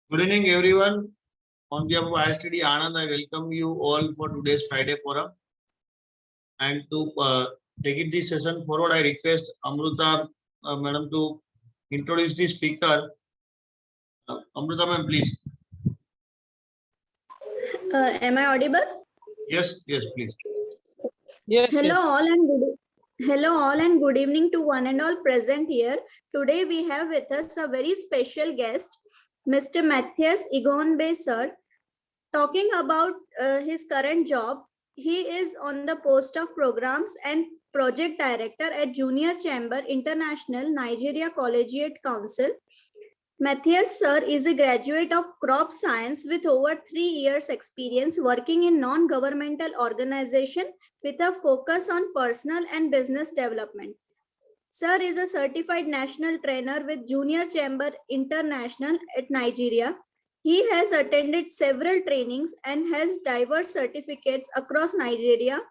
Good evening, everyone. On behalf of ISTD Anand, I welcome you all for today's Friday forum. And to take it this session forward, I request Amruta madam to introduce the speaker. Amruta ma'am, please. Am I audible? Yes, please. Yes. Hello all and good evening to one and all present here. Today we have with us a very special guest, Mr. Matthias Ihongbe sir, talking about his current job. He is on the post of programs and project director at Junior Chamber International Nigeria Collegiate Council. Matthias sir is a graduate of crop science with over 3 years experience working in non-governmental organization with a focus on personal and business development. Sir is a certified national trainer with Junior Chamber International at Nigeria. He has attended several trainings and has diverse certificates across Nigeria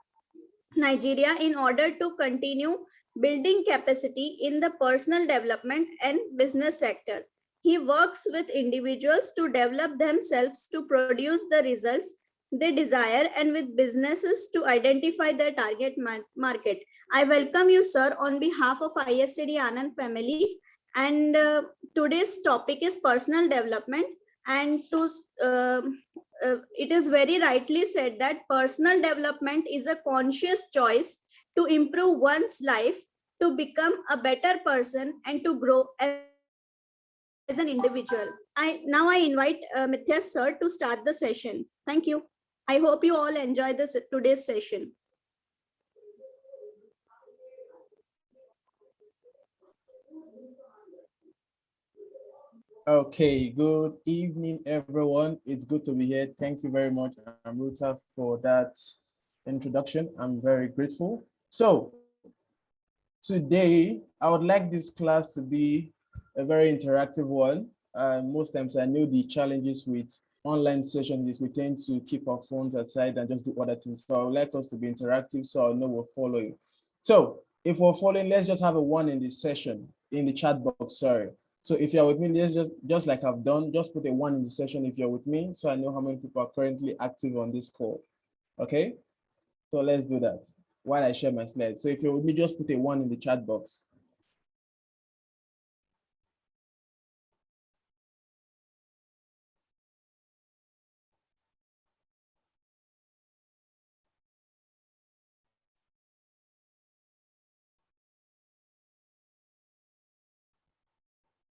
in order to continue building capacity in the personal development and business sector. He works with individuals to develop themselves to produce the results they desire and with businesses to identify their target market. I welcome you, sir, on behalf of ISTD Anand family. And today's topic is personal development. And it is very rightly said that personal development is a conscious choice to improve one's life, to become a better person, and to grow as an individual. Now I invite Matthias sir to start the session. Thank you. I hope you all enjoy today's session. Okay, good evening, everyone. It's good to be here. Thank you very much, Amruta, for that introduction. I'm very grateful. So today, I would like this class to be a very interactive one. Most times I know the challenges with online sessions is we tend to keep our phones aside and just do other things. So I would like us to be interactive so I know we're following. So if we're following, let's just have a 1 in this session, in the chat box, sorry. So if you're with me, let's just like I've done, just put a 1 in the session if you're with me, so I know how many people are currently active on this call. Okay, so let's do that while I share my slides. So if you're with me, just put a 1 in the chat box.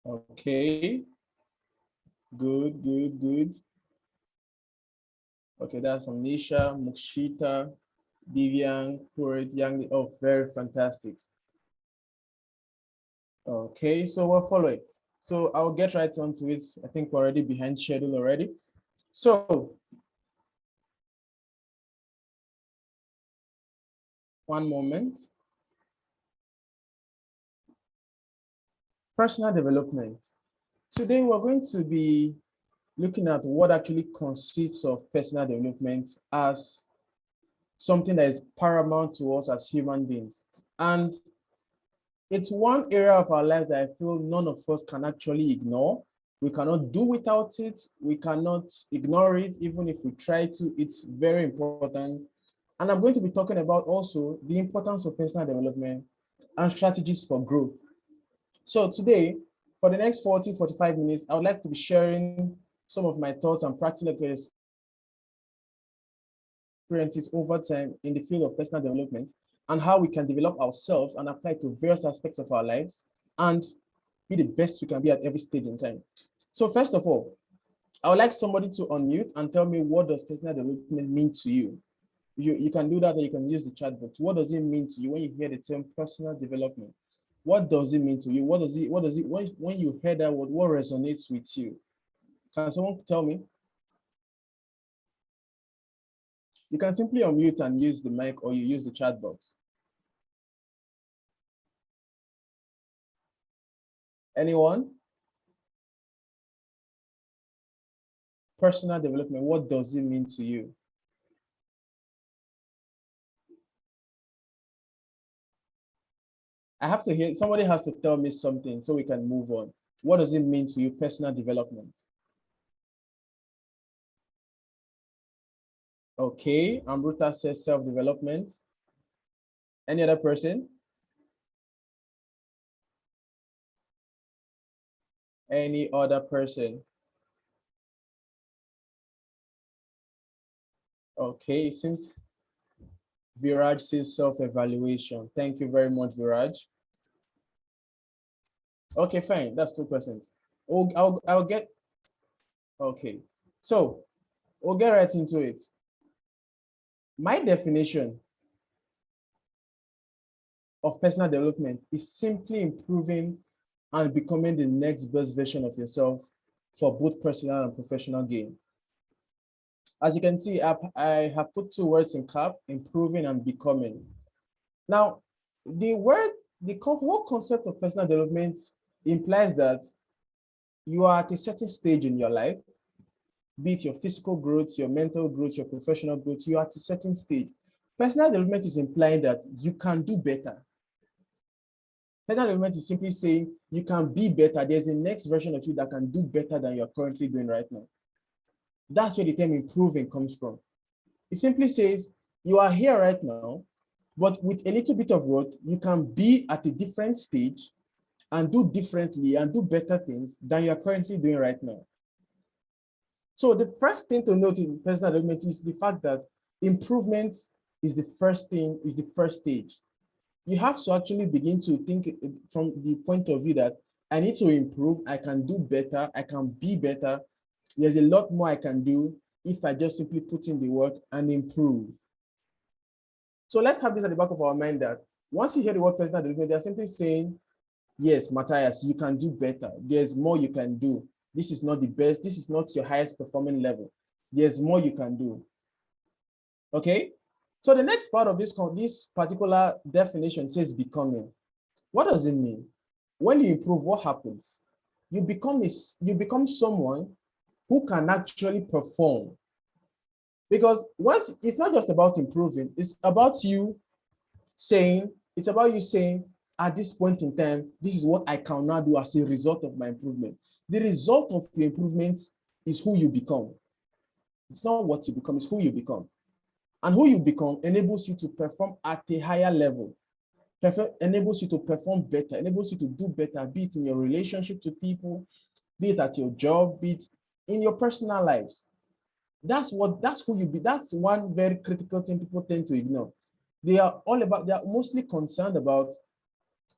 Okay, good. Okay, that's from Nisha, Mukshita, Divyang, Purit, Yang. Oh, very fantastic. Okay, so we're following. So I'll get right onto it. I think we're already behind schedule already. So one moment. Personal development. Today we're going to be looking at what actually consists of personal development as something that is paramount to us as human beings. And it's one area of our lives that I feel none of us can actually ignore. We cannot do without it. We cannot ignore it, even if we try to. It's very important. And I'm going to be talking about also the importance of personal development and strategies for growth. So today, for the next 40-45 minutes, I would like to be sharing some of my thoughts and practical experiences over time in the field of personal development and how we can develop ourselves and apply to various aspects of our lives and be the best we can be at every stage in time. So first of all, I would like somebody to unmute and tell me, what does personal development mean to you? You can do that, or you can use the chat box. What does it mean to you when you hear the term personal development? What does it mean to you? When you hear that word, what resonates with you? Can someone tell me? You can simply unmute and use the mic, or you use the chat box. Anyone? Personal development, what does it mean to you? I have to hear, somebody has to tell me something so we can move on. What does it mean to you, personal development? Okay, Amruta says self-development. Any other person? Any other person? Okay, it seems Viraj says self-evaluation. Thank you very much, Viraj. Okay, fine. That's 2 persons. I'll get. Okay, so we'll get right into it. My definition of personal development is simply improving and becoming the next best version of yourself for both personal and professional gain. As you can see, I have put 2 words in cap: improving and becoming. Now, the whole concept of personal development implies that you are at a certain stage in your life, be it your physical growth, your mental growth, your professional growth, you are at a certain stage. Personal development is implying that you can do better. Personal development is simply saying you can be better. There's a next version of you that can do better than you're currently doing right now. That's where the term improving comes from. It simply says you are here right now, but with a little bit of work, you can be at a different stage and do differently and do better things than you're currently doing right now. So the first thing to note in personal development is the fact that improvement is the first stage. You have to actually begin to think from the point of view that I need to improve, I can do better, I can be better. There's a lot more I can do if I just simply put in the work and improve. So let's have this at the back of our mind that once you hear the word personal development, they're simply saying, yes, Matthias, you can do better. There's more you can do. This is not the best. This is not your highest performing level. There's more you can do. Okay? So the next part of this particular definition says becoming. What does it mean? When you improve, what happens? You become someone who can actually perform. Because once it's not just about improving, it's about you saying, at this point in time, this is what I can now do as a result of my improvement. The result of the improvement is who you become. It's not what you become, it's who you become. And who you become enables you to perform at a higher level, enables you to perform better, enables you to do better, be it in your relationship to people, be it at your job, be it in your personal lives. That's who you be. That's one very critical thing people tend to ignore. They are mostly concerned about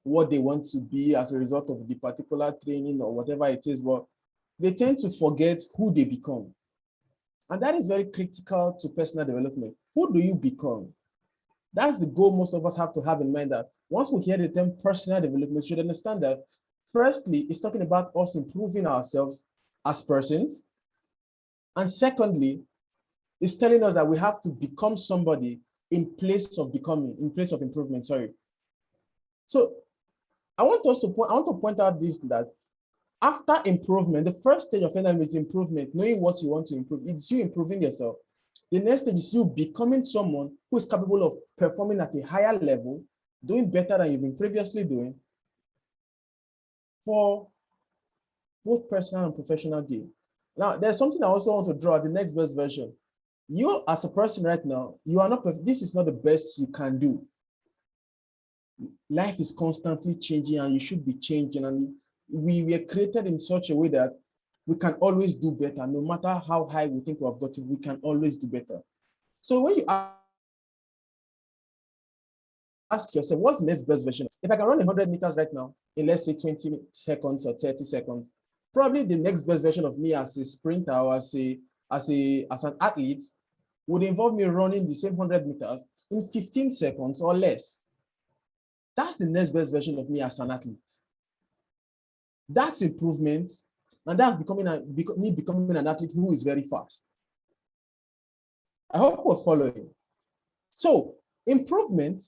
what they want to be as a result of the particular training or whatever it is, but they tend to forget who they become. And that is very critical to personal development. Who do you become? That's the goal most of us have to have in mind, that once we hear the term personal development, we should understand that firstly, it's talking about us improving ourselves as persons. And secondly, it's telling us that we have to become somebody in place of improvement, sorry. So I want to point out this, that after improvement, the first stage of NLP is improvement, knowing what you want to improve. It's you improving yourself. The next stage is you becoming someone who is capable of performing at a higher level, doing better than you've been previously doing for both personal and professional gain. Now, there's something I also want to draw, the next best version. You as a person right now, you are not perfect. This is not the best you can do. Life is constantly changing and you should be changing. And we were created in such a way that we can always do better. No matter how high we think we have gotten, we can always do better. So when you ask yourself, what's the next best version? If I can run 100 meters right now in, let's say, 20 seconds or 30 seconds, probably the next best version of me as a sprinter or as an athlete would involve me running the same 100 meters in 15 seconds or less. That's the next best version of me as an athlete. That's improvement, and that's me becoming an athlete who is very fast. I hope we're following. So improvement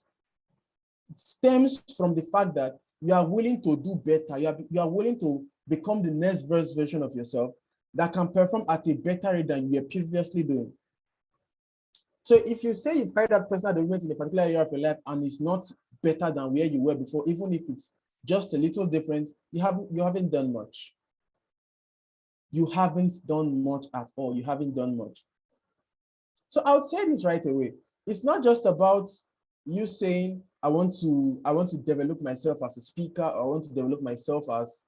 stems from the fact that you are willing to do better. You are willing to become the next best version of yourself that can perform at a better rate than you were previously doing. So if you say you've carried out personal development in a particular area of your life and it's not better than where you were before, even if it's just a little different, you haven't done much. You haven't done much at all. You haven't done much. So I would say this right away. It's not just about you saying, I want to develop myself as a speaker, or I want to develop myself as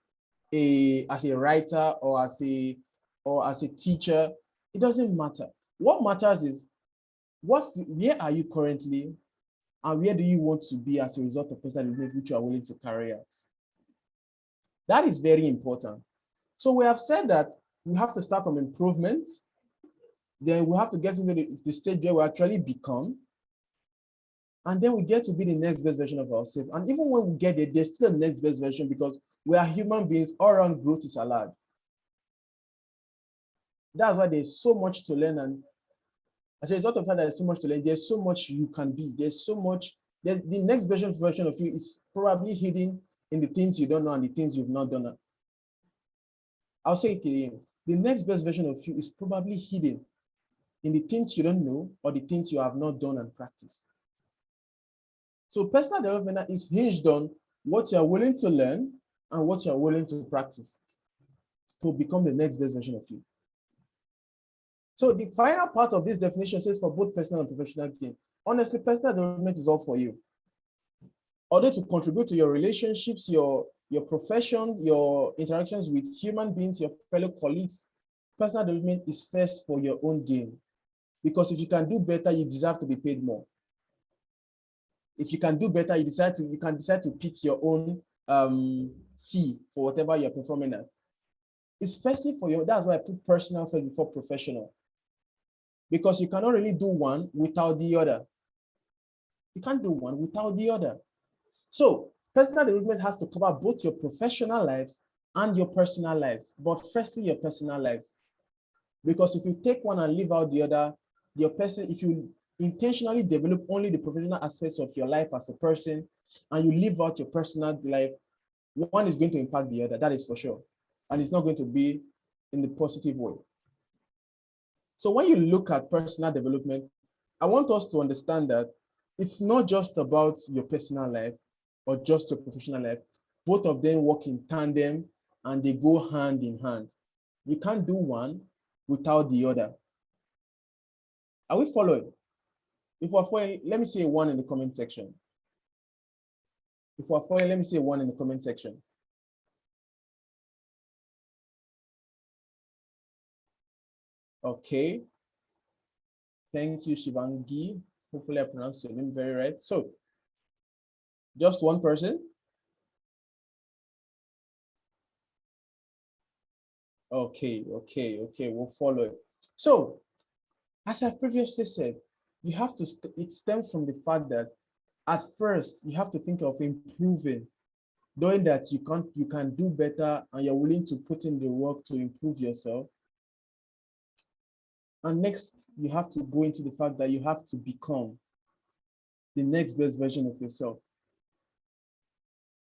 a writer, or as a teacher. It doesn't matter. What matters is where are you currently, and where do you want to be as a result of personal development which you are willing to carry out. That is very important. So we have said that we have to start from improvement. Then we have to get into the stage where we actually become. And then we get to be the next best version of ourselves. And even when we get there, there's still a next best version, because we are human beings. All around growth is allowed. That's why there's so much to learn. And as a result of that, there's so much to learn. There's so much you can be. There's so much. The next version of you is probably hidden in the things you don't know and the things you've not done. I'll say it again. The next best version of you is probably hidden in the things you don't know or the things you have not done and practiced. So personal development is hinged on what you are willing to learn and what you are willing to practice to become the next best version of you. So the final part of this definition says for both personal and professional gain. Honestly, personal development is all for you. Although to contribute to your relationships, your profession, your interactions with human beings, your fellow colleagues, personal development is first for your own gain. Because if you can do better, you deserve to be paid more. If you can do better, you can decide to pick your own fee for whatever you're performing at. It's firstly for you. That's why I put personal first before professional. Because you cannot really do one without the other. You can't do one without the other. So personal development has to cover both your professional lives and your personal life. But firstly, your personal life. Because if you take one and leave out the other, if you intentionally develop only the professional aspects of your life as a person, and you leave out your personal life, one is going to impact the other, that is for sure. And it's not going to be in the positive way. So when you look at personal development, I want us to understand that it's not just about your personal life or just your professional life. Both of them work in tandem and they go hand in hand. You can't do one without the other. Are we following? If we're following, let me see a 1 in the comment section. If we're following, let me see a 1 in the comment section. Okay. Thank you, Shivangi. Hopefully I pronounced your name very right. So, just one person. Okay, we'll follow it. So, as I previously said, you have to, it stems from the fact that at first you have to think of improving, knowing that you can do better and you're willing to put in the work to improve yourself. And next, you have to go into the fact that you have to become the next best version of yourself.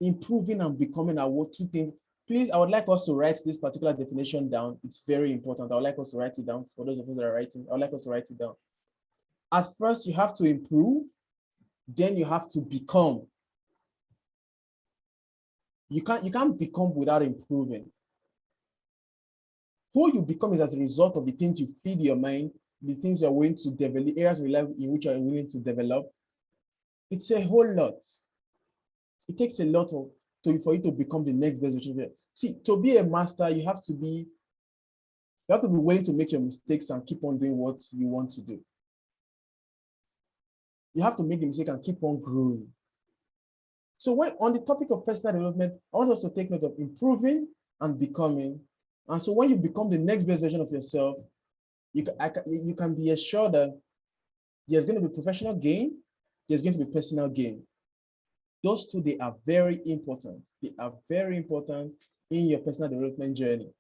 Improving and becoming are what two things. Please, I would like us to write this particular definition down. It's very important. I would like us to write it down. For those of us that are writing, I would like us to write it down. At first, you have to improve. Then you have to become. You can't become without improving. Who you become is as a result of the things you feed your mind, the things you're willing to develop, areas of life in which you're willing to develop. It's a whole lot. It takes a lot for you to become the next best version. See, to be a master, you have to be willing to make your mistakes and keep on doing what you want to do. You have to make the mistake and keep on growing. So when on the topic of personal development, I want us to take note of improving and becoming. And so when you become the next best version of yourself, you can be assured that there's going to be professional gain, there's going to be personal gain. Those two, they are very important. They are very important in your personal development journey.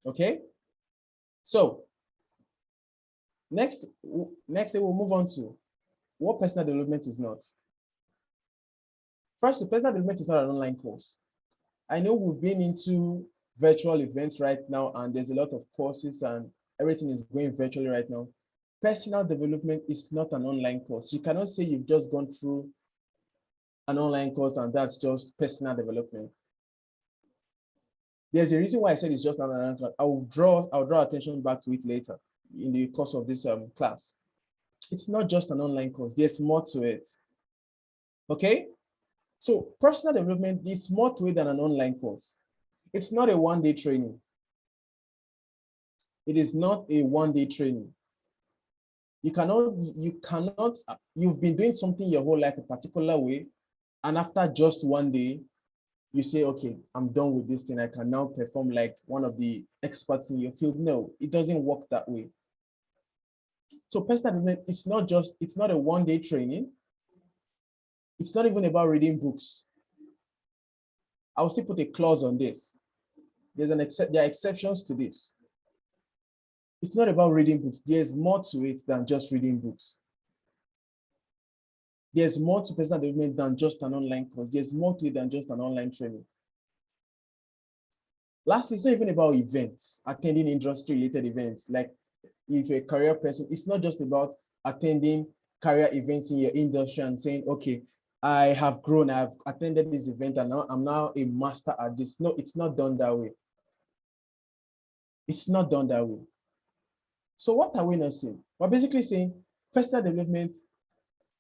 Okay? So next we'll move on to what personal development is not. First, the personal development is not an online course. I know we've been into virtual events right now, and there's a lot of courses and everything is going virtually right now. Personal development is not an online course. You cannot say you've just gone through an online course and that's just personal development. There's a reason why I said it's just an online course. I'll draw attention back to it later in the course of this class. It's not just an online course. There's more to it. Okay? So personal development is more to it than an online course. It's not a one-day training. It is not a one-day training. You cannot, you've been doing something your whole life a particular way, and after just one day, you say, okay, I'm done with this thing. I can now perform like one of the experts in your field. No, it doesn't work that way. So personal development, it's not a one-day training. It's not even about reading books. I'll still put a clause on this. There are exceptions to this. It's not about reading books. There's more to it than just reading books. There's more to personal development than just an online course. There's more to it than just an online training. Lastly, it's not even about events, attending industry-related events. Like if you're a career person, it's not just about attending career events in your industry and saying, okay, I have grown, I've attended this event, and now I'm now a master at this. No, it's not done that way. It's not done that way. So what are we not saying? We're basically saying personal development,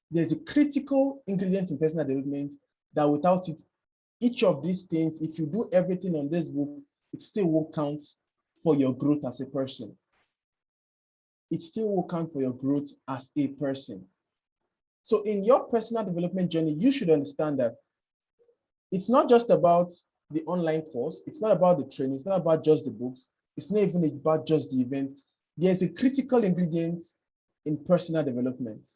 there's a critical ingredient in personal development that without it, each of these things, if you do everything on this book, it still won't count for your growth as a person. It still will count for your growth as a person. So in your personal development journey, you should understand that it's not just about the online course. It's not about the training. It's not about just the books. It's not even about just the event. There's a critical ingredient in personal development.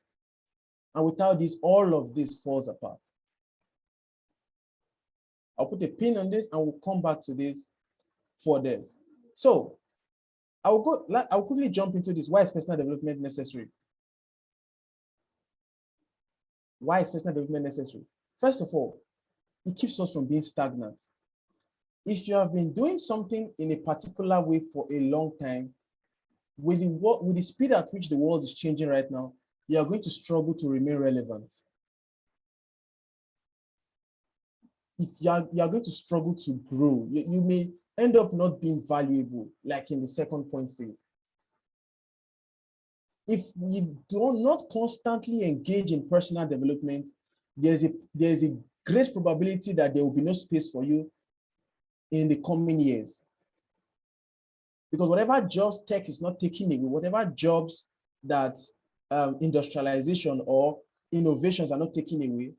And without this, all of this falls apart. I'll put a pin on this and we'll come back to this for this. So I'll quickly jump into this. Why is personal development necessary? Why is personal development necessary? First of all, it keeps us from being stagnant. If you have been doing something in a particular way for a long time, with the speed at which the world is changing right now, you are going to struggle to remain relevant. You are going to struggle to grow. You may end up not being valuable, like in the second point says. If you do not constantly engage in personal development, there's a great probability that there will be no space for you in the coming years. Because whatever jobs tech is not taking away, whatever jobs that industrialization or innovations are not taking away,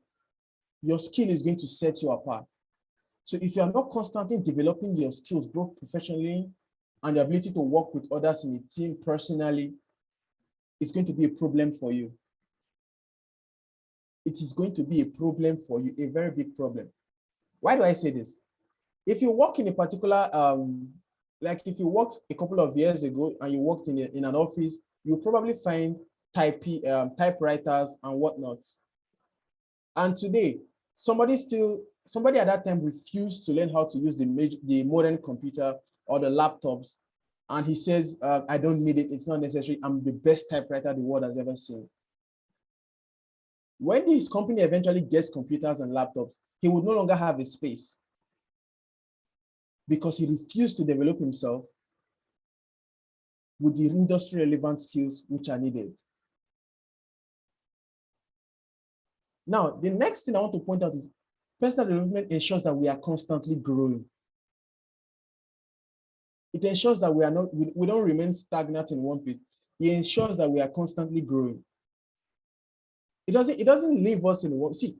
your skill is going to set you apart. So if you are not constantly developing your skills, both professionally and the ability to work with others in a team personally, it's going to be a problem for you. It is going to be a problem for you, a very big problem. Why do I say this? If you work in a particular, like if you worked a couple of years ago and you worked in an office, you'll probably find typewriters and whatnot. And today, somebody at that time refused to learn how to use the modern computer or the laptops. And he says, I don't need it, it's not necessary. I'm the best typewriter the world has ever seen. When his company eventually gets computers and laptops, he would no longer have a space because he refused to develop himself with the industry relevant skills which are needed. Now, the next thing I want to point out is personal development ensures that we are constantly growing. It ensures that we don't remain stagnant in one place. It ensures that we are constantly growing. It doesn't leave us in one. See,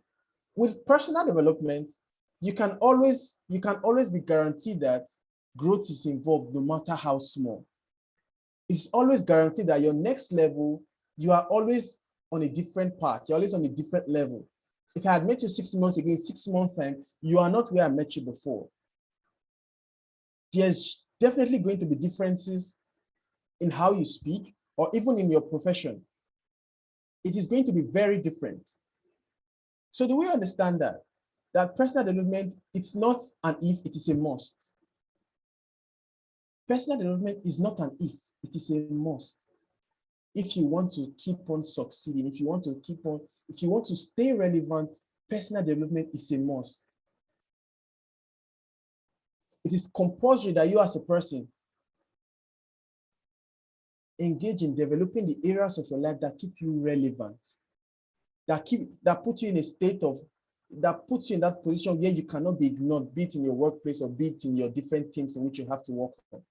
with personal development, you can always be guaranteed that growth is involved no matter how small. It's always guaranteed that your next level, you are always on a different path. You're always on a different level. If I had met you 6 months ago, in 6 months' time, you are not where I met you before. There's definitely going to be differences in how you speak or even in your profession. It is going to be very different. So do we understand that personal development, it's not an if, it is a must. Personal development is not an if, it is a must. If you want to keep on succeeding, if you want to stay relevant, personal development is a must. It is compulsory that you as a person engage in developing the areas of your life that keep you relevant, that put you in a state of, that puts you in that position where you cannot be ignored, be it in your workplace or be it in your different teams in which you have to work on.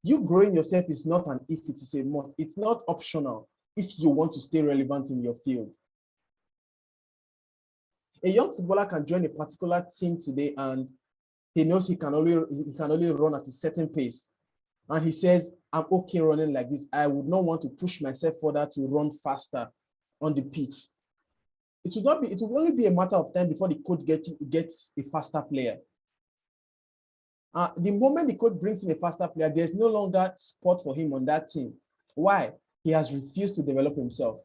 You growing yourself is not an if, it is a must. It's not optional if you want to stay relevant in your field. A young footballer can join a particular team today and he knows he can only run at a certain pace. And he says, I'm okay running like this. I would not want to push myself further to run faster on the pitch. It will only be a matter of time before the coach gets a faster player. The moment the coach brings in a faster player, there's no longer spot for him on that team. Why? He has refused to develop himself.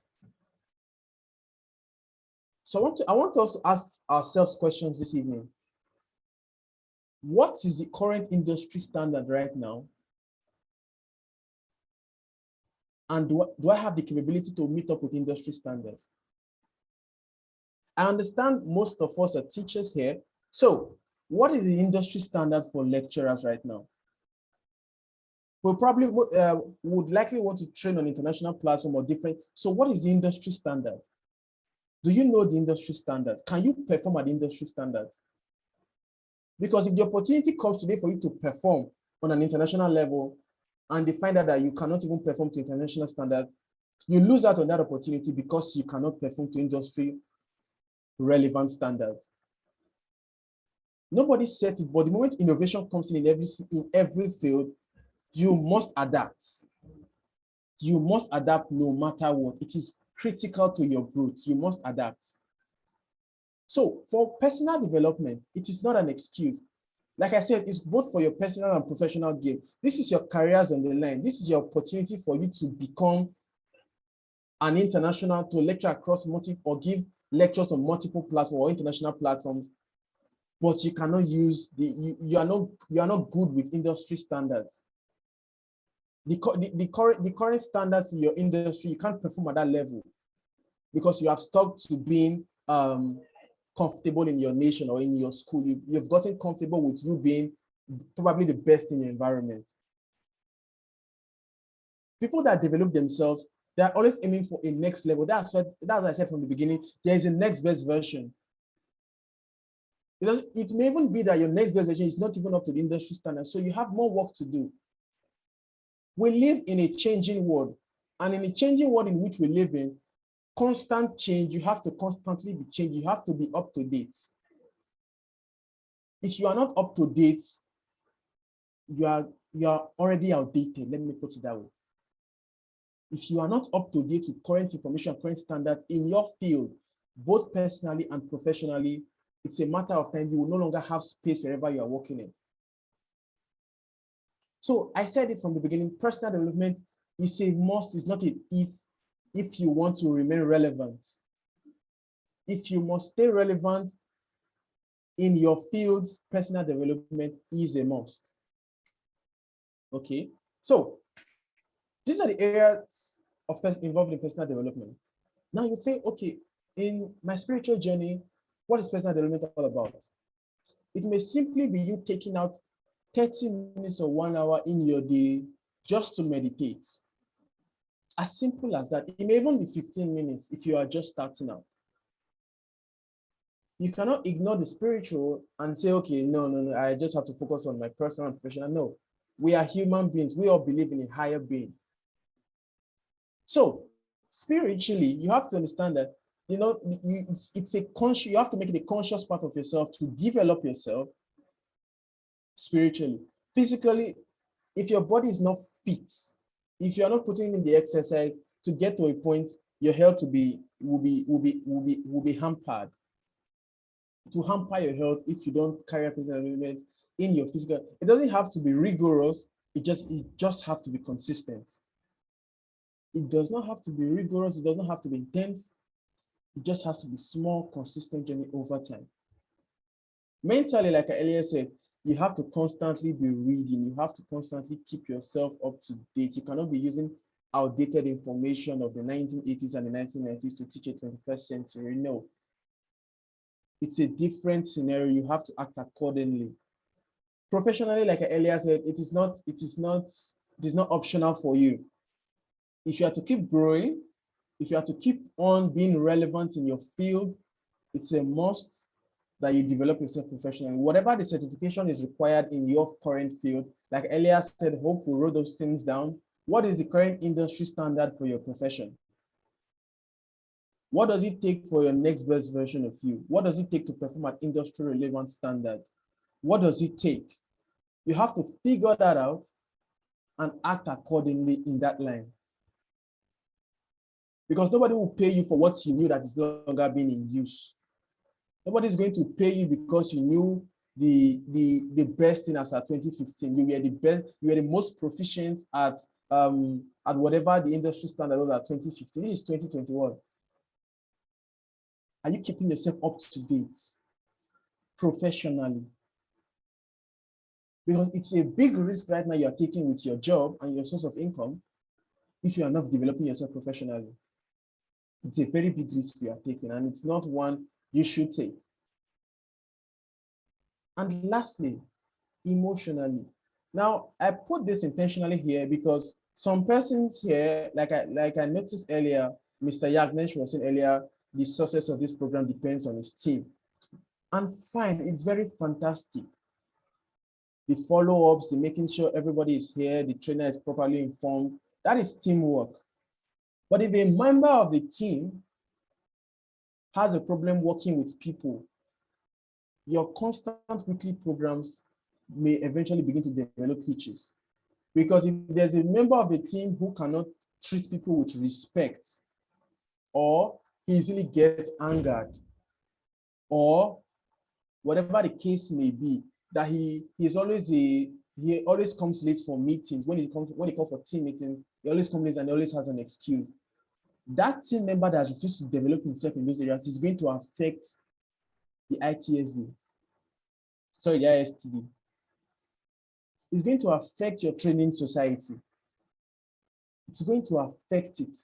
So I want us to ask ourselves questions this evening. What is the current industry standard right now? And do I have the capability to meet up with industry standards? I understand most of us are teachers here. So what is the industry standard for lecturers right now? We probably would likely want to train on international platform or different. So what is the industry standard? Do you know the industry standards? Can you perform at the industry standards? Because if the opportunity comes today for you to perform on an international level and they find out that you cannot even perform to international standards, you lose out on that opportunity because you cannot perform to industry relevant standards. Nobody said it, but the moment innovation comes in every field, you must adapt. You must adapt no matter what. It is critical to your growth. You must adapt. So for personal development, it is not an excuse. Like I said, it's both for your personal and professional gain. This is your careers on the line. This is your opportunity for you to become an international, to lecture across multiple or give lectures on multiple platforms or international platforms. But you cannot use you are not good with industry standards. The current standards in your industry, you can't perform at that level because you have stuck to being comfortable in your nation or in your school. You've gotten comfortable with you being probably the best in the environment. People that develop themselves, they're always aiming for a next level. That's what I said from the beginning. There is a next best version. It may even be that your next best version is not even up to the industry standard, so you have more work to do. We live in a changing world, and in a changing world in which we live in, constant change, you have to constantly be changed. You have to be up to date. If you are not up to date, you are already outdated. Let me put it that way. If you are not up to date with current information, current standards in your field, both personally and professionally, it's a matter of time. You will no longer have space wherever you are working in. So I said it from the beginning, personal development is a must, it's not an if you want to remain relevant. If you must stay relevant in your fields, personal development is a must. Okay, so these are the areas of involved in personal development. Now you say, okay, in my spiritual journey, what is personal development all about? It may simply be you taking out 30 minutes or 1 hour in your day just to meditate. As simple as that. It may even be 15 minutes if you are just starting out. You cannot ignore the spiritual and say, okay, no, I just have to focus on my personal and professional. No, we are human beings. We all believe in a higher being. So spiritually, you have to understand that, you have to make it a conscious part of yourself to develop yourself spiritually. Physically, if your body is not fit, if you are not putting in the exercise to get to a point, your health will be hampered. To hamper your health if you don't carry out personal development in your physical. It doesn't have to be rigorous. It just have to be consistent. It does not have to be rigorous. It does not have to be intense. It just has to be small, consistent journey over time. Mentally, like I earlier said, you have to constantly be reading. You have to constantly keep yourself up to date. You cannot be using outdated information of the 1980s and the 1990s to teach a 21st century. No. It's a different scenario. You have to act accordingly. Professionally, like I earlier said, it is not It is not optional for you. If you are to keep growing, if you are to keep on being relevant in your field, it's a must that you develop yourself professionally. Whatever the certification is required in your current field, like earlier said, Hope we wrote those things down. What is the current industry standard for your profession? What does it take for your next best version of you? What does it take to perform at industry relevant standard? What does it take? You have to figure that out and act accordingly in that line. Because nobody will pay you for what you knew that is no longer being in use. Nobody's going to pay you because you knew the best thing as at 2015. You were the best, you were the most proficient at whatever the industry standard was at 2015. This is 2021. Are you keeping yourself up to date professionally? Because it's a big risk right now you're taking with your job and your source of income if you are not developing yourself professionally. It's a very big risk you are taking, and it's not one you should take. And lastly, emotionally. Now, I put this intentionally here because some persons here, like I noticed earlier, Mr. Yagnesh was saying earlier, the success of this program depends on his team. And fine, it's very fantastic. The follow-ups, the making sure everybody is here, the trainer is properly informed, that is teamwork. But if a member of the team has a problem working with people, your constant weekly programs may eventually begin to develop hitches. Because if there's a member of the team who cannot treat people with respect, or he easily gets angered, or whatever the case may be, that he always comes late for meetings. When he comes for team meetings, he always comes late and he always has an excuse. That team member that refuses to develop himself in those areas is going to affect the ITSD. Sorry, the ISTD. It's going to affect your training society. It's going to affect it.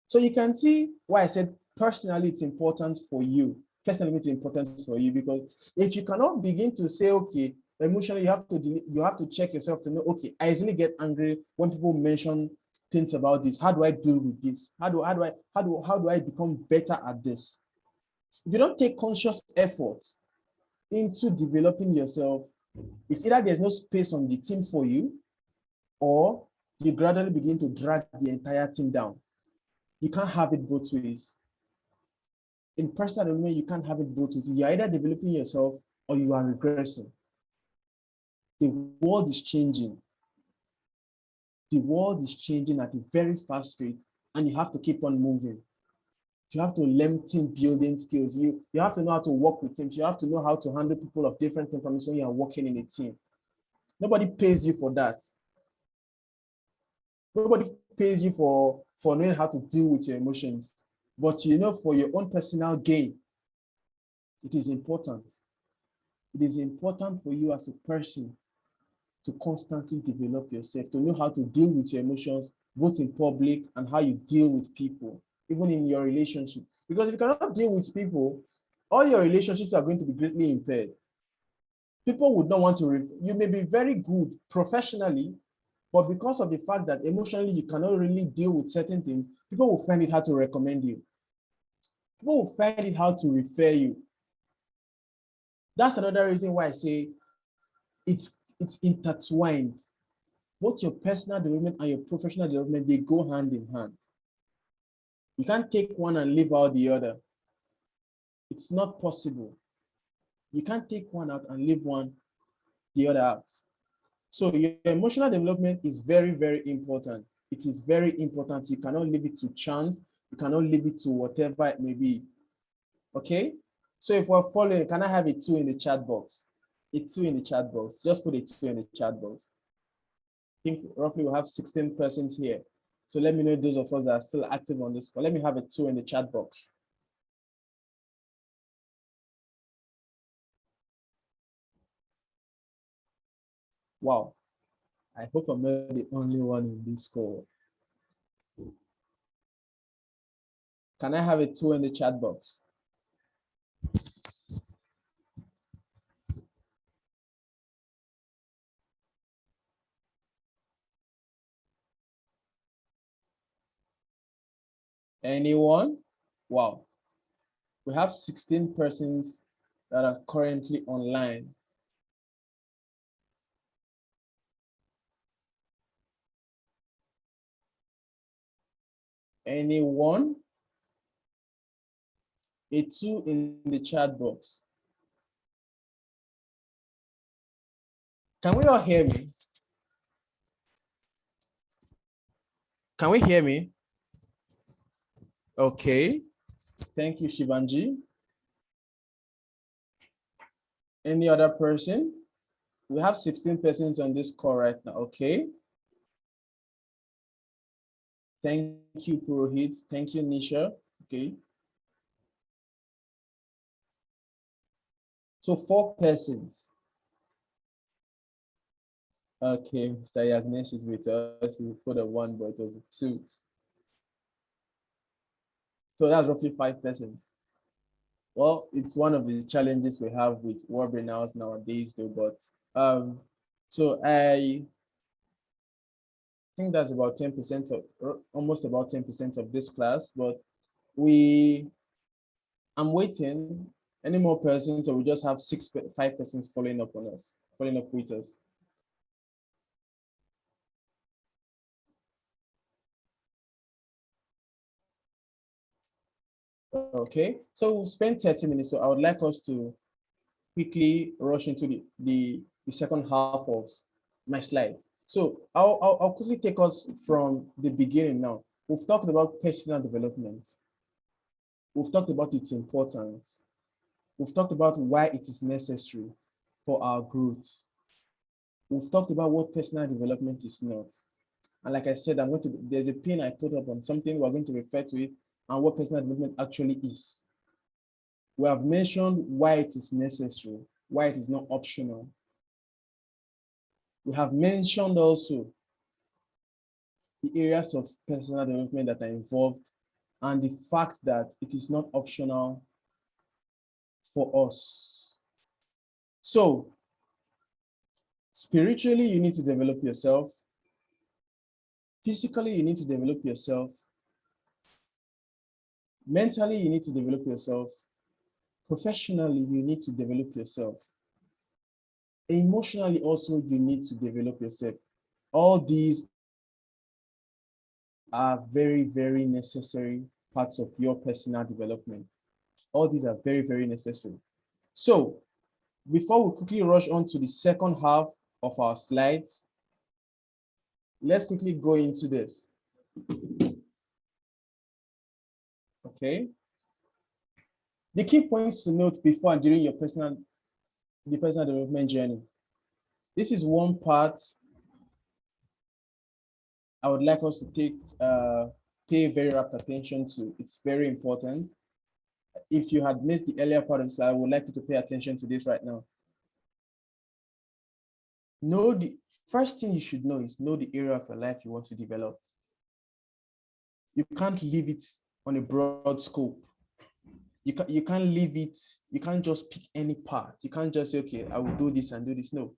So you can see why I said personally it's important for you. Personally it's important for you, because if you cannot begin to say, okay, emotionally you have to check yourself to know, okay, I easily get angry when people mention things about this. How do I deal with this? How do I become better at this? If you don't take conscious effort into developing yourself, it's either there's no space on the team for you, or you gradually begin to drag the entire team down. You can't have it both ways. In personal development, you can't have it both ways. You're either developing yourself or you are regressing. The world is changing. The world is changing at a very fast rate, and you have to keep on moving. You have to learn team building skills. You have to know how to work with teams. You have to know how to handle people of different temperaments when you are working in a team. Nobody pays you for that. Nobody pays you for knowing how to deal with your emotions. But for your own personal gain, it is important. It is important for you as a person to constantly develop yourself, to know how to deal with your emotions, both in public and how you deal with people, even in your relationship. Because if you cannot deal with people, all your relationships are going to be greatly impaired. People would not want to, you may be very good professionally, but because of the fact that emotionally you cannot really deal with certain things, people will find it hard to recommend you. People will find it hard to refer you. That's another reason why I say it's intertwined. Both your personal development and your professional development, they go hand in hand. You can't take one and leave out the other. It's not possible. You can't take one out and leave the other out. So your emotional development is very, very important. It is very important. You cannot leave it to chance. You cannot leave it to whatever it may be. Okay? So if we're following, can I have a 2 in the chat box? A 2 in the chat box. Just put a 2 in the chat box. I think roughly we'll have 16 persons here. So let me know those of us that are still active on this call. Let me have a 2 in the chat box. Wow. I hope I'm not the only one in this call. Can I have a 2 in the chat box? Anyone? Wow. We have 16 persons that are currently online. Anyone? A 2 in the chat box. Can we all hear me? Can we hear me? Okay. Thank you, Shivanji. Any other person? We have 16 persons on this call right now, okay? Thank you, Purohit. Thank you, Nisha. Okay. So 4 persons. Okay, Mr. Yagnesh is with us. We put a 1, but it was a 2. So that's roughly 5 persons. Well, it's one of the challenges we have with webinars nowadays, though. But so I think that's about 10% of, or almost about 10% of this class. But I'm waiting. Any more persons, or we just have 5 persons following up on us, following up with us. Okay, so we'll spend 30 minutes. So I would like us to quickly rush into the second half of my slides. So I'll quickly take us from the beginning now. We've talked about personal development. We've talked about its importance. We've talked about why it is necessary for our growth. We've talked about what personal development is not. And like I said, there's a pin I put up on something, we're going to refer to it and what personal development actually is. We have mentioned why it is necessary, why it is not optional. We have mentioned also the areas of personal development that are involved and the fact that it is not optional for us. So, spiritually, you need to develop yourself. Physically, you need to develop yourself. Mentally, you need to develop yourself. Professionally, you need to develop yourself. Emotionally, also, you need to develop yourself. All these are very, very necessary parts of your personal development. All these are very, very necessary. So, before we quickly rush on to the second half of our slides, let's quickly go into this. Okay. The key points to note before and during your personal development journey. This is one part I would like us to pay very rapt attention to. It's very important. If you had missed the earlier part of the slide, I would like you to pay attention to this right now. The first thing you should know is know the area of your life you want to develop. You can't leave it on a broad scope. You can't leave it, you can't just pick any part. You can't just say, okay, I will do this and do this. No.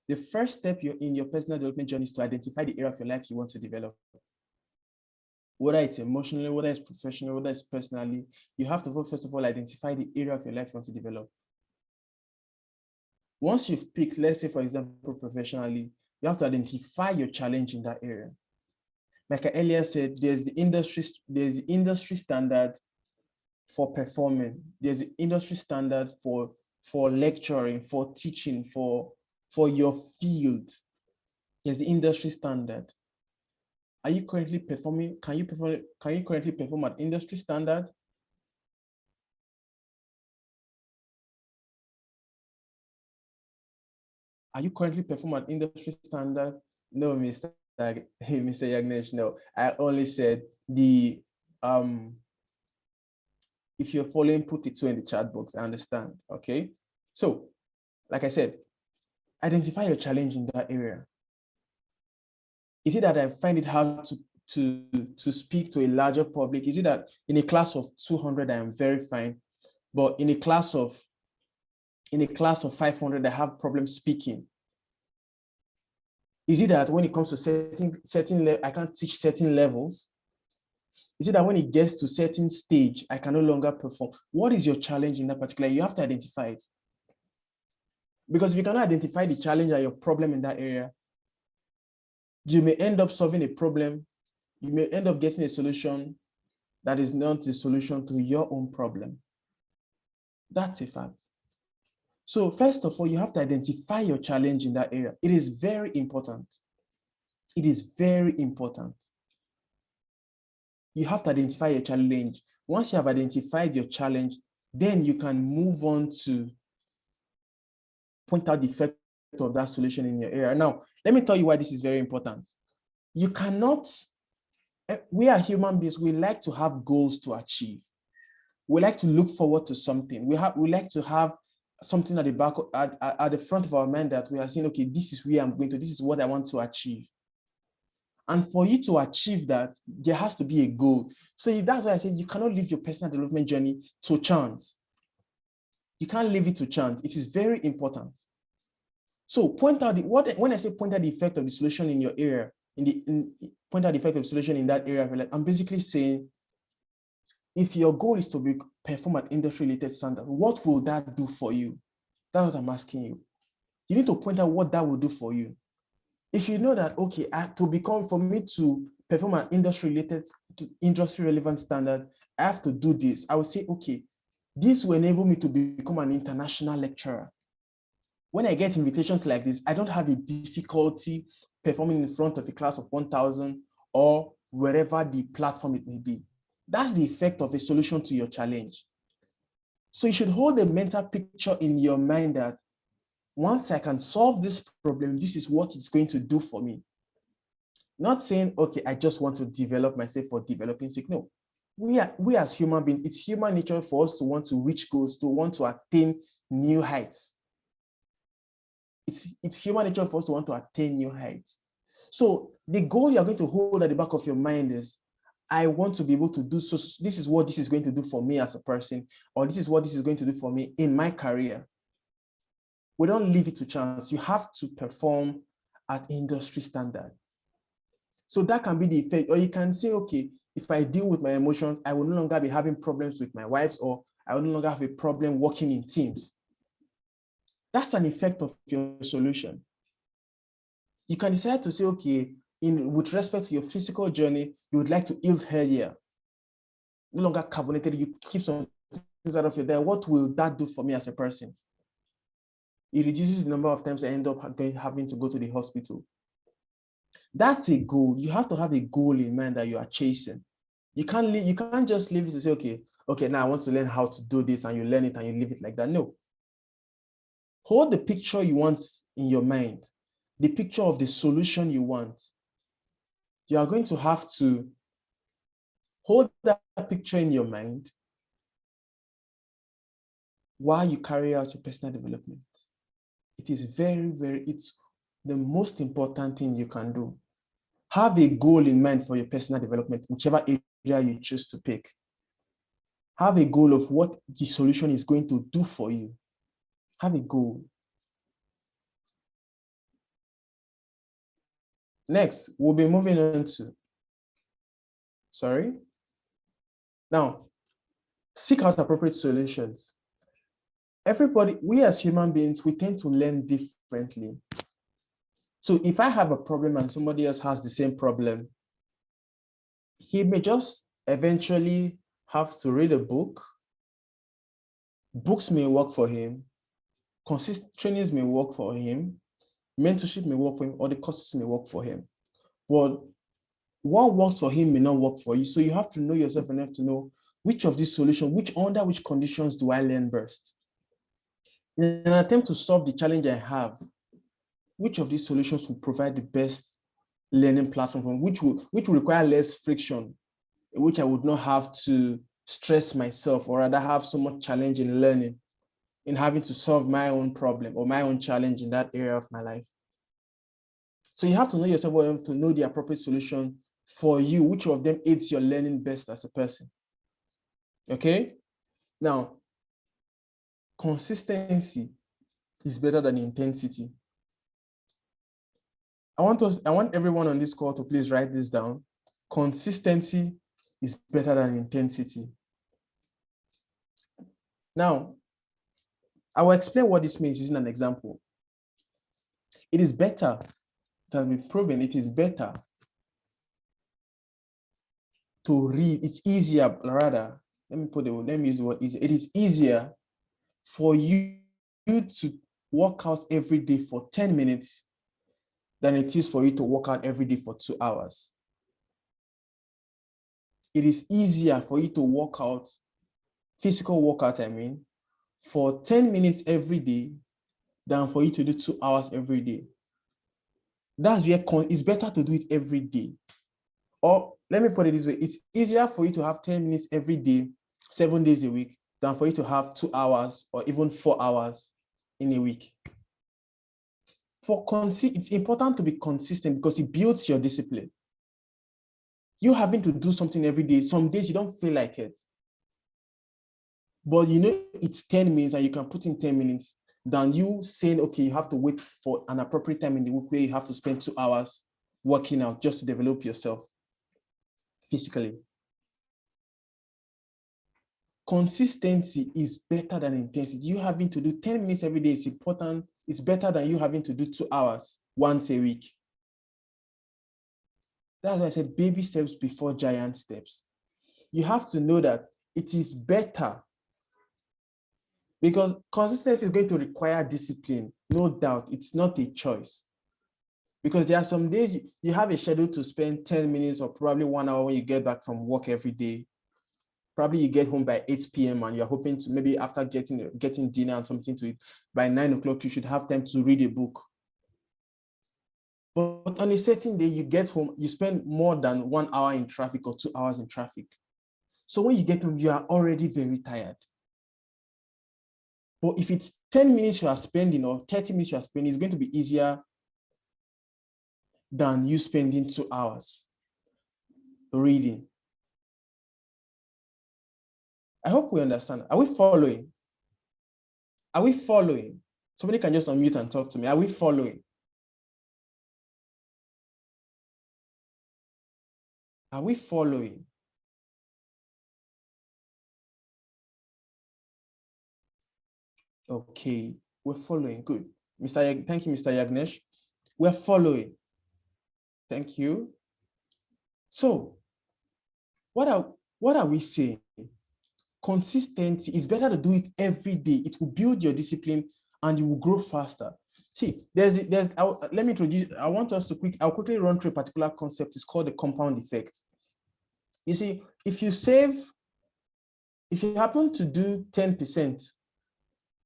The first step in your personal development journey is to identify the area of your life you want to develop. Whether it's emotionally, whether it's professionally, whether it's personally, you have to first of all identify the area of your life you want to develop. Once you've picked, let's say, for example, professionally, you have to identify your challenge in that area. Like I earlier said, there's the industry standard for performing. There's the industry standard for lecturing, for teaching, for your field. There's the industry standard. Are you currently performing? Can you currently perform at industry standard? Are you currently performing at industry standard? No, Mr. Yagnesh, no. I only said if you're following, put it in the chat box. I understand. Okay. So, like I said, identify your challenge in that area. Is it that I find it hard to speak to a larger public? Is it that in a class of 200 I am very fine, but in a class of 500 I have problems speaking? Is it that when it comes to certain I can't teach certain levels? Is it that when it gets to a certain stage, I can no longer perform? What is your challenge in that particular? You have to identify it. Because if you cannot identify the challenge or your problem in that area, you may end up solving a problem. You may end up getting a solution that is not the solution to your own problem. That's a fact. So first of all, you have to identify your challenge in that area. It is very important. It is very important. You have to identify your challenge. Once you have identified your challenge, then you can move on to point out the effect of that solution in your area. Now, let me tell you why this is very important. You cannot, we are human beings, we like to have goals to achieve. We like to look forward to something. We like to have something at the back, at the front of our mind that we are saying, okay, this is where I'm going to, this is what I want to achieve. And for you to achieve that, there has to be a goal. So that's why I said you cannot leave your personal development journey to chance. You can't leave it to chance. It is very important. So point out when I say point out the effect of the solution in your area, point out the effect of the solution in that area, I'm basically saying, if your goal is to perform at industry-related standards, what will that do for you? That's what I'm asking you. You need to point out what that will do for you. If you know that, okay, for me to perform an industry-relevant standard, I have to do this. I would say, okay, this will enable me to become an international lecturer. When I get invitations like this, I don't have a difficulty performing in front of a class of 1,000 or wherever the platform it may be. That's the effect of a solution to your challenge. So you should hold a mental picture in your mind that once I can solve this problem, this is what it's going to do for me. Not saying, okay, I just want to develop myself for developing sake. No, we as human beings, it's human nature for us to want to reach goals, to want to attain new heights. It's human nature for us to want to attain new heights. So the goal you're going to hold at the back of your mind is, I want to be able to do so. This is what this is going to do for me as a person, or this is what this is going to do for me in my career. We don't leave it to chance. You have to perform at industry standard. So that can be the effect. Or you can say, okay, if I deal with my emotions, I will no longer be having problems with my wives, or I will no longer have a problem working in teams. That's an effect of your solution. You can decide to say, okay, with respect to your physical journey, you would like to eat healthier, no longer carbonated, you keep some things out of your diet. What will that do for me as a person? It reduces the number of times I end up having to go to the hospital. That's a goal. You have to have a goal in mind that you are chasing. You can't just leave it to say, okay, now I want to learn how to do this, and you learn it and you leave it like that. No. Hold the picture you want in your mind, the picture of the solution you want. You are going to have to hold that picture in your mind while you carry out your personal development. It is it's the most important thing you can do. Have a goal in mind for your personal development, whichever area you choose to pick. Have a goal of what the solution is going to do for you. Have a goal. Next, we'll be moving on to, Now, seek out appropriate solutions. We as human beings, we tend to learn differently. So if I have a problem and somebody else has the same problem, he may just eventually have to read a book. Books may work for him. Consistent trainings may work for him. Mentorship may work for him, or the courses may work for him. Well, what works for him may not work for you. So you have to know yourself enough to know which of these solutions, under which conditions do I learn best? In an attempt to solve the challenge I have, which of these solutions will provide the best learning platform, which will require less friction, which I would not have to stress myself, or rather have so much challenge in learning, in having to solve my own problem or my own challenge in that area of my life. So you have to know yourself well enough to know the appropriate solution for you, which of them aids your learning best as a person. Okay? Now, consistency is better than intensity. I want everyone on this call to please write this down. Consistency is better than intensity. Now, I will explain what this means using an example. It is better, it has been proven, it is better to read. It's easier, rather, let me use the word easier. It is easier for you to work out every day for 10 minutes than it is for you to work out every day for 2 hours. It is easier for you to work out, physical workout, I mean, for 10 minutes every day than for you to do 2 hours every day. That's where it's better to do it every day. Or let me put it this way, it's easier for you to have 10 minutes every day, 7 days a week, than for you to have 2 hours or even 4 hours in a week. It's important to be consistent because it builds your discipline. You having to do something every day, some days you don't feel like it. But you know it's 10 minutes and you can put in 10 minutes than you saying, okay, you have to wait for an appropriate time in the week where you have to spend 2 hours working out just to develop yourself physically. Consistency is better than intensity. You having to do 10 minutes every day is important. It's better than you having to do 2 hours once a week. That's why I said baby steps before giant steps. You have to know that it is better because consistency is going to require discipline. No doubt, it's not a choice. Because there are some days you have a schedule to spend 10 minutes or probably 1 hour when you get back from work every day. Probably you get home by 8 p.m. and you're hoping to maybe after getting dinner and something to eat, by 9 o'clock, you should have time to read a book. But on a certain day, you get home, you spend more than 1 hour in traffic or 2 hours in traffic. So when you get home, you are already very tired. But if it's 10 minutes you are spending or 30 minutes you are spending, it's going to be easier than you spending 2 hours reading. I hope we understand. Are we following? Are we following? Somebody can just unmute and talk to me. Are we following? Are we following? Okay, we're following. Good. Thank you, Mr. Yagnesh. We're following. Thank you. So, what are we saying? Consistency is better to do it every day. It will build your discipline and you will grow faster. See, let me introduce, I'll quickly run through a particular concept. It's called the compound effect. You see, if you happen to do 10%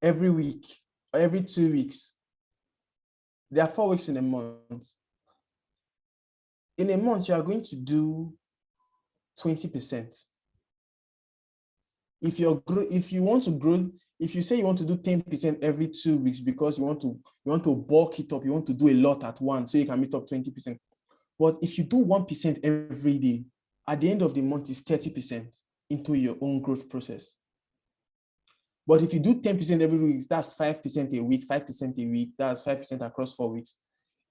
every week or every 2 weeks, there are 4 weeks in a month. In a month, you are going to do 20%. If you want to grow, if you say you want to do 10% every 2 weeks because you want to bulk it up, you want to do a lot at once so you can meet up 20%. But if you do 1% every day, at the end of the month is 30% into your own growth process. But if you do 10% every week, that's 5% a week, 5% a week, that's 5% across 4 weeks.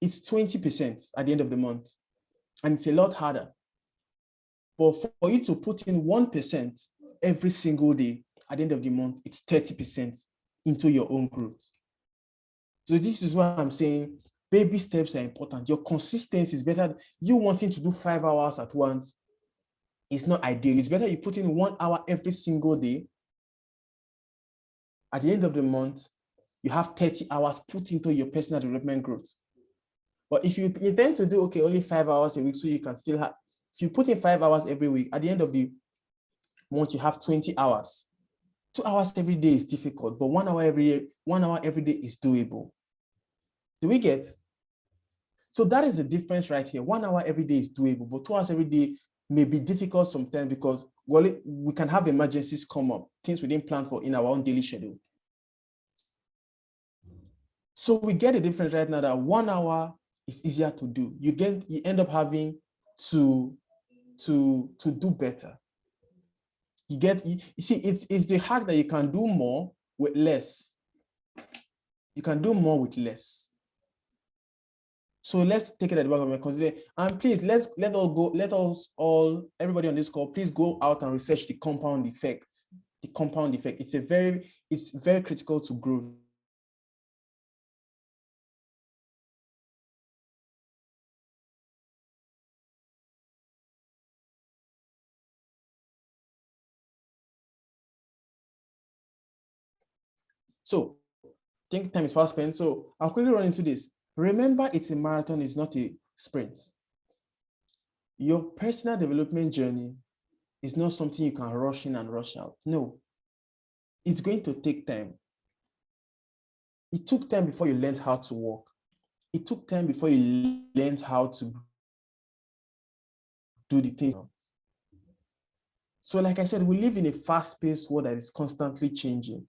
It's 20% at the end of the month. And it's a lot harder. But for you to put in 1% every single day, at the end of the month, it's 30% into your own growth. So this is what I'm saying. Baby steps are important. Your consistency is better. You wanting to do 5 hours at once is not ideal. It's better you put in 1 hour every single day. At the end of the month, you have 30 hours put into your personal development growth. But if you intend to do, okay, only 5 hours a week, so you can still have, if you put in 5 hours every week, at the end of the month, you have 20 hours. 2 hours every day is difficult, but 1 hour every day is doable. Do we get? So that is the difference right here. 1 hour every day is doable, but 2 hours every day may be difficult sometimes because, well, we can have emergencies come up, things we didn't plan for in our own daily schedule. So we get a difference right now that 1 hour is easier to do. You end up having to do better. You see, it's the hack that you can do more with less. You can do more with less. So let's take it at the back of my consider. And please let us all, everybody on this call, please go out and research the compound effect. The compound effect. It's very critical to growth. So I think time is fast spent. So I'll quickly run into this. Remember, it's a marathon, it's not a sprint. Your personal development journey is not something you can rush in and rush out. No, it's going to take time. It took time before you learned how to walk. It took time before you learned how to do the thing. So like I said, we live in a fast-paced world that is constantly changing.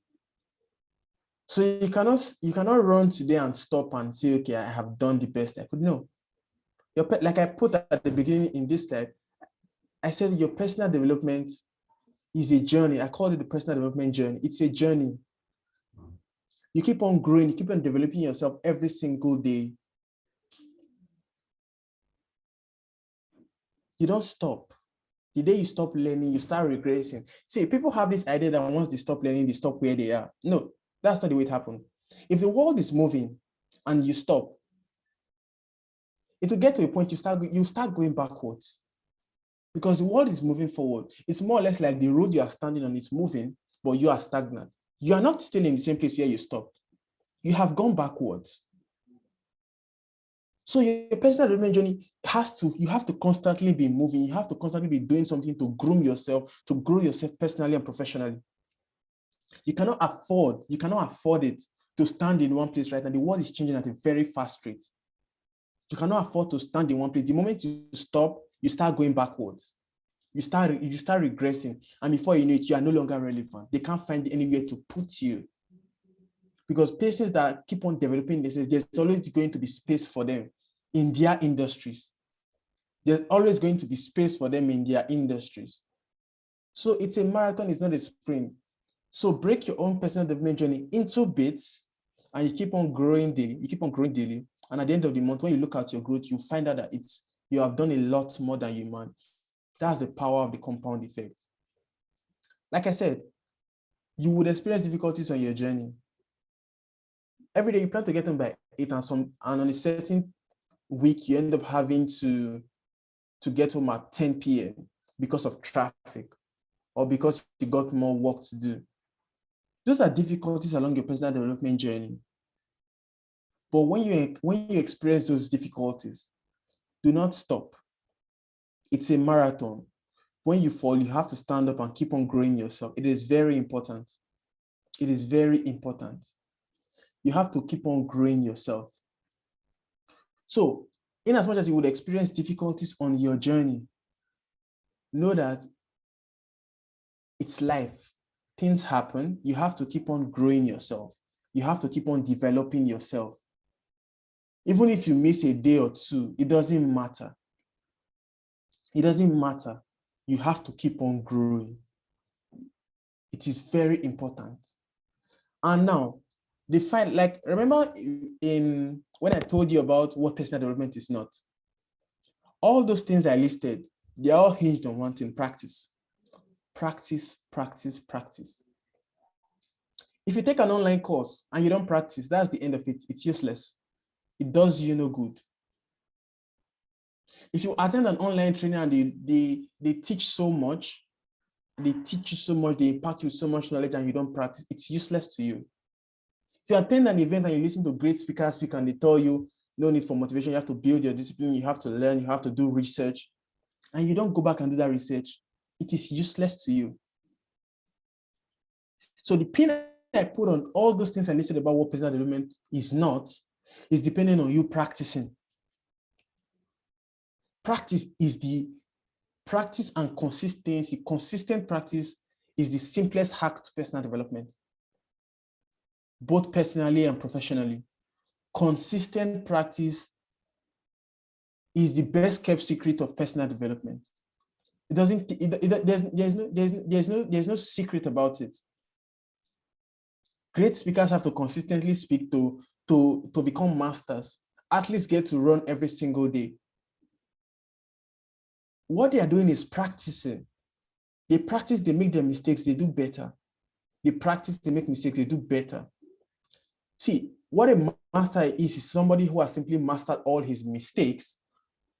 So you cannot run today and stop and say, okay, I have done the best I could. No. Like I put at the beginning in this slide, I said your personal development is a journey. I call it the personal development journey. It's a journey. You keep on growing, you keep on developing yourself every single day. You don't stop. The day you stop learning, you start regressing. See, people have this idea that once they stop learning, they stop where they are. No, that's not the way it happens. If the world is moving and you stop, it will get to a point you start going backwards. Because the world is moving forward. It's more or less like the road you are standing on is moving, but you are stagnant. You are not still in the same place where you stopped. You have gone backwards. So your personal development journey you have to constantly be moving. You have to constantly be doing something to groom yourself, to grow yourself personally and professionally. You cannot afford it to stand in one place right now. The world is changing at a very fast rate. You cannot afford to stand in one place. The moment you stop, you start going backwards. You start regressing. And before you know it, you are no longer relevant. They can't find anywhere to put you. Because persons that keep on developing this, there's always going to be space for them in their industries. There's always going to be space for them in their industries. So it's a marathon, it's not a sprint. So break your own personal development journey into bits and you keep on growing daily. And at the end of the month, when you look at your growth, you find out that you have done a lot more than you imagined. That's the power of the compound effect. Like I said, you would experience difficulties on your journey. Every day you plan to get them by 8 and on a certain week, you end up having to get home at 10 p.m. because of traffic or because you got more work to do. Those are difficulties along your personal development journey. But when you experience those difficulties, do not stop. It's a marathon. When you fall, you have to stand up and keep on growing yourself. It is very important. It is very important. You have to keep on growing yourself. So, in as much as you would experience difficulties on your journey, know that it's life. Things happen. You have to keep on growing yourself. You have to keep on developing yourself. Even if you miss a day or two, it doesn't matter. It doesn't matter. You have to keep on growing. It is very important. And now, remember when I told you about what personal development is not? All those things I listed, they're all hinged on one thing: practice. Practice, practice, practice. If you take an online course and you don't practice, that's the end of it. It's useless. It does you no good. If you attend an online training and they teach so much, they impact you so much knowledge and you don't practice, it's useless to you. If you attend an event and you listen to great speakers speak and they tell you no need for motivation, you have to build your discipline, you have to learn, you have to do research, and you don't go back and do that research, it is useless to you. So the pin I put on all those things I listed about what personal development is depending on you practicing. Practice and consistency. Consistent practice is the simplest hack to personal development, both personally and professionally. Consistent practice is the best kept secret of personal development. There's no secret about it. Great speakers have to consistently speak to become masters. athletes get to run every single day. What they are doing is practicing. They practice, they make their mistakes, they do better. They practice, they make mistakes, they do better. See, what a master is somebody who has simply mastered all his mistakes.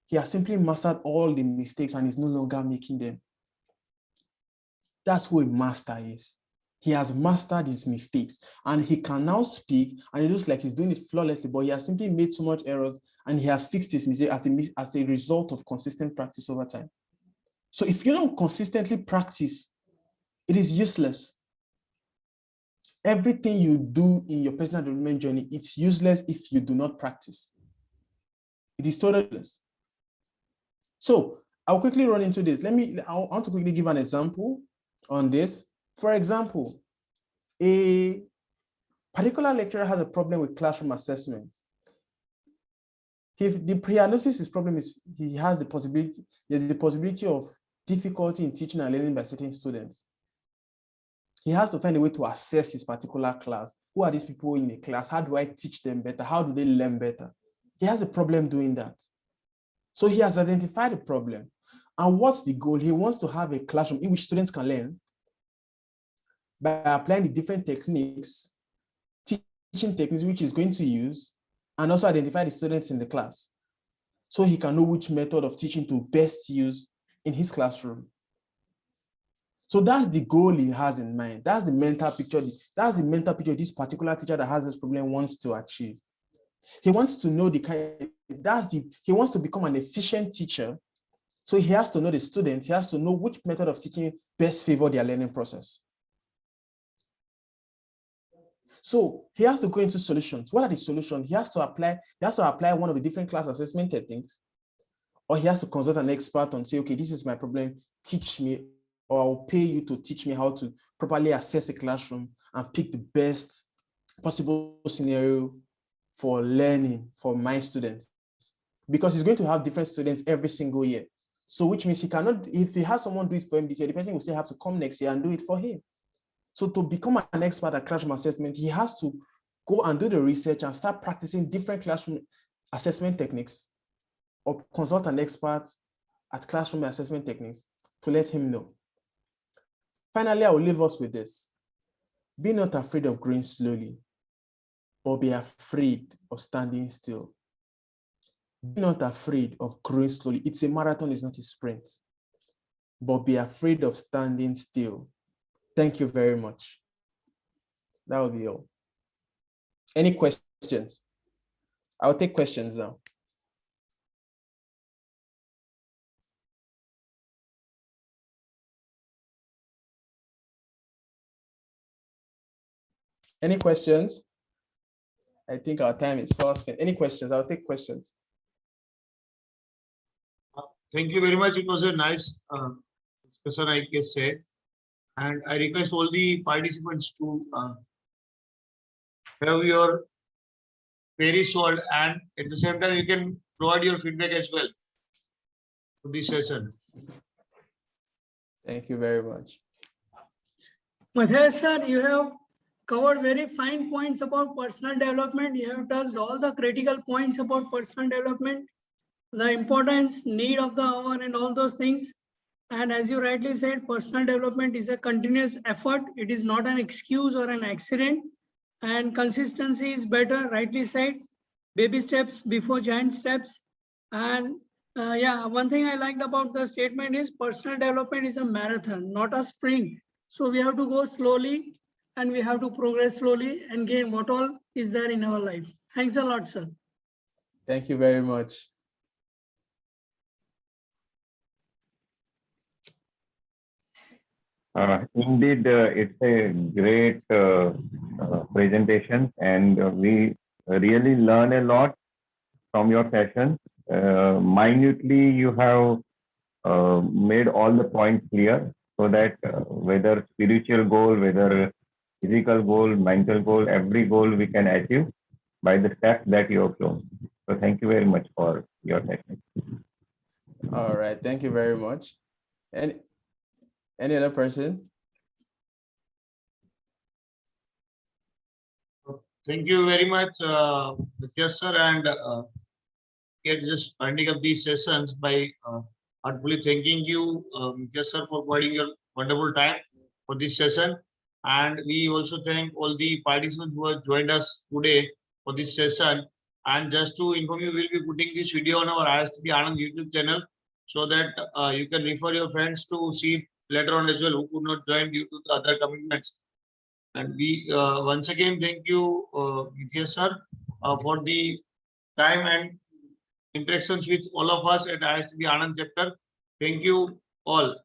He has simply mastered all the mistakes and is no longer making them. That's who a master is. He has mastered his mistakes and he can now speak, and it looks like he's doing it flawlessly, but he has simply made so much errors and he has fixed his mistake as a result of consistent practice over time. So if you don't consistently practice, it is useless. Everything you do in your personal development journey, it's useless if you do not practice. It is totally useless. So I'll quickly run into this. I want to quickly give an example on this. For example, a particular lecturer has a problem with classroom assessment. If the pre-analysis his problem is there's the possibility of difficulty in teaching and learning by certain students. He has to find a way to assess his particular class. Who are these people in the class? How do I teach them better? How do they learn better? He has a problem doing that. So he has identified the problem. And what's the goal? He wants to have a classroom in which students can learn by applying the different techniques, teaching techniques which he's going to use, and also identify the students in the class so he can know which method of teaching to best use in his classroom. So that's the goal he has in mind. That's the mental picture. That's the mental picture this particular teacher that has this problem wants to achieve. He wants to know he wants to become an efficient teacher. So he has to know the students. He has to know which method of teaching best favor their learning process. So he has to go into solutions. What are the solutions? He has to apply one of the different class assessment techniques, or he has to consult an expert and say, okay, this is my problem, teach me, or I'll pay you to teach me how to properly assess a classroom and pick the best possible scenario for learning for my students. Because he's going to have different students every single year. So which means he cannot, if he has someone do it for him this year, the person will still have to come next year and do it for him. So to become an expert at classroom assessment, he has to go and do the research and start practicing different classroom assessment techniques, or consult an expert at classroom assessment techniques to let him know. Finally, I will leave us with this. Be not afraid of growing slowly, or be afraid of standing still. Be not afraid of growing slowly. It's a marathon, it's not a sprint. But be afraid of standing still. Thank you very much. That will be all. Any questions? I'll take questions now. Any questions? I think our time is fast. Any questions? I'll take questions. Thank you very much. It was a nice discussion, I guess say. And I request all the participants to have your queries solved, and at the same time you can provide your feedback as well to this session. Thank you very much. Matthias sir, you have covered very fine points about personal development. You have touched all the critical points about personal development, the importance, need of the hour, and all those things. And as you rightly said, personal development is a continuous effort. It is not an excuse or an accident. And consistency is better, rightly said. Baby steps before giant steps. And yeah, one thing I liked about the statement is personal development is a marathon, not a sprint. So we have to go slowly and we have to progress slowly and gain what all is there in our life. Thanks a lot, sir. Thank you very much. Indeed, it's a great presentation, and we really learn a lot from your session. Minutely, you have made all the points clear, so that whether spiritual goal, whether physical goal, mental goal, every goal we can achieve by the steps that you have shown. So thank you very much for your session. All right, thank you very much. Any other person? Thank you very much, Matthias sir, and we are just winding up these sessions by heartfully thanking you, Matthias sir, for providing your wonderful time for this session. And we also thank all the participants who have joined us today for this session. And just to inform you, we'll be putting this video on our ISTD Anand YouTube channel so that you can refer your friends to see it later on as well who could not join due to the other commitments. And we once again thank you, Matthias sir, for the time and interactions with all of us at ISTD Anand chapter. Thank you all.